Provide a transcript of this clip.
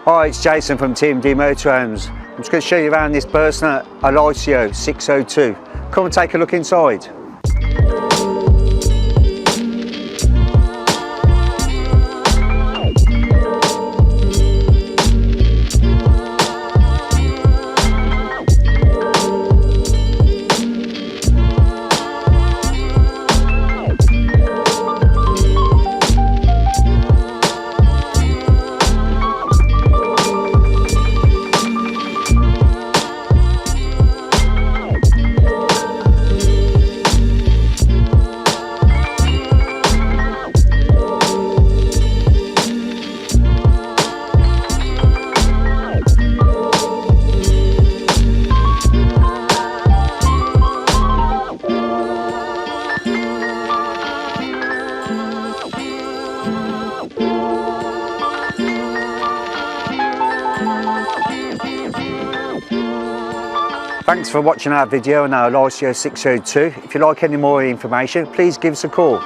Hi, it's Jason from TMD Motorhomes. I'm just going to show you around this BURSTNER ELISEO 602. Come and take a look inside. Thanks for watching our video on our ELISEO 602. If you'd like any more information, please give us a call.